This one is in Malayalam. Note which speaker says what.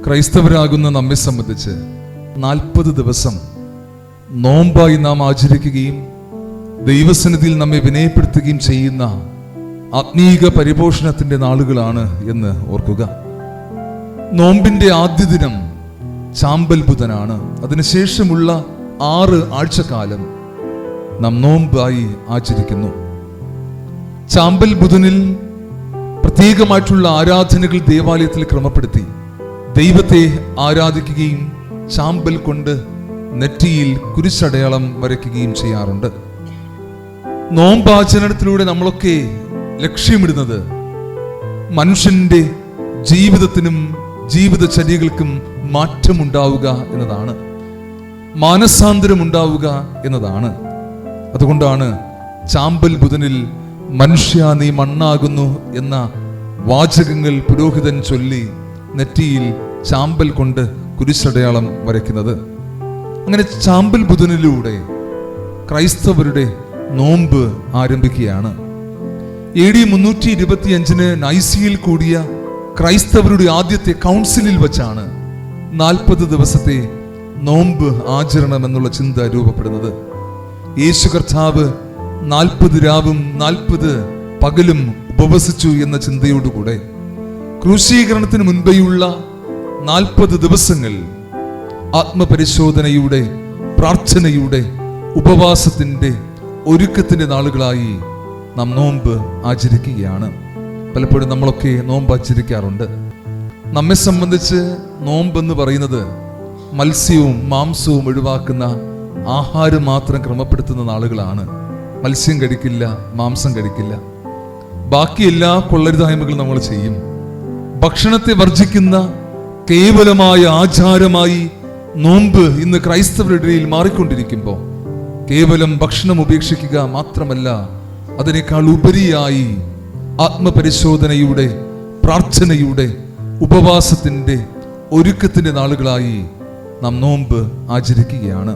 Speaker 1: ക്രൈസ്തവരാകുന്ന നമ്മെ സംബന്ധിച്ച് 40 ദിവസം നോമ്പായി നാം ആചരിക്കുകയും ദൈവസന്നിധിയിൽ നമ്മെ വിനയപ്പെടുത്തുകയും ചെയ്യുന്ന ആത്മീക പരിപോഷണത്തിന്റെ നാളുകളാണ് എന്ന് ഓർക്കുക. നോമ്പിന്റെ ആദ്യ ദിനം ചാമ്പൽ ബുധനാണ്. അതിനുശേഷമുള്ള 6 ആഴ്ചക്കാലം നാം നോമ്പായി ആചരിക്കുന്നു. ചാമ്പൽ ബുധനിൽ പ്രത്യേകമായിട്ടുള്ള ആരാധനകൾ ദേവാലയത്തിൽ ക്രമപ്പെടുത്തി ദൈവത്തെ ആരാധിക്കുകയും ചാമ്പൽ കൊണ്ട് നെറ്റിയിൽ കുരിശടയാളം വരയ്ക്കുകയും ചെയ്യാറുണ്ട്. നോമ്പാചരണത്തിലൂടെ നമ്മളൊക്കെ ലക്ഷ്യമിടുന്നത് മനുഷ്യന്റെ ജീവിതത്തിനും ജീവിതചര്യകൾക്കും മാറ്റമുണ്ടാവുക എന്നതാണ്, മാനസാന്തരമുണ്ടാവുക എന്നതാണ്. അതുകൊണ്ടാണ് ചാമ്പൽ ബുധനിൽ മനുഷ്യ നീ മണ്ണാകുന്നു എന്ന വാചകങ്ങൾ പുരോഹിതൻ ചൊല്ലി നെറ്റിയിൽ ചാമ്പൽ കൊണ്ട് കുരിശടയാളം വരയ്ക്കുന്നത്. അങ്ങനെ ചാമ്പൽ ബുധനിലൂടെ ക്രൈസ്തവരുടെ നോമ്പ് ആരംഭിക്കുകയാണ്. AD 325 നൈസിയിൽ കൂടിയ ക്രൈസ്തവരുടെ ആദ്യത്തെ കൗൺസിലിൽ വച്ചാണ് 40 ദിവസത്തെ നോമ്പ് ആചരണം എന്നുള്ള ചിന്ത രൂപപ്പെടുന്നത്. യേശു കർത്താവ് 40 രാവും 40 പകലും ഉപവസിച്ചു എന്ന ചിന്തയോടുകൂടെ ക്രൂശീകരണത്തിന് മുൻപേയുള്ള 40 ദിവസങ്ങൾ ആത്മപരിശോധനയുടെ, പ്രാർത്ഥനയുടെ, ഉപവാസത്തിന്റെ, ഒരുക്കത്തിന്റെ നാളുകളായി നാം നോമ്പ് ആചരിക്കുകയാണ്. പലപ്പോഴും നമ്മളൊക്കെ നോമ്പ് ആചരിക്കാറുണ്ട്. നമ്മെ സംബന്ധിച്ച് നോമ്പെന്ന് പറയുന്നത് മത്സ്യവും മാംസവും ഒഴിവാക്കുന്ന ആഹാരം മാത്രം ക്രമപ്പെടുത്തുന്ന നാളുകളാണ്. മത്സ്യം കഴിക്കില്ല, മാംസം കഴിക്കില്ല, ബാക്കി എല്ലാ കൊള്ളരുതായ്മകളും നമ്മൾ ചെയ്യും. ഭക്ഷണത്തെ വർജിക്കുന്ന കേവലമായ ആചാരമായി നോമ്പ് ഇന്ന് ക്രൈസ്തവരുടെ ഇടയിൽ മാറിക്കൊണ്ടിരിക്കുമ്പോൾ കേവലം ഭക്ഷണം ഉപേക്ഷിക്കുക മാത്രമല്ല, അതിനേക്കാൾ ഉപരിയായി ആത്മപരിശോധനയുടെ, പ്രാർത്ഥനയുടെ, ഉപവാസത്തിന്റെ, ഒരുക്കത്തിന്റെ നാളുകളായി നാം നോമ്പ് ആചരിക്കുകയാണ്.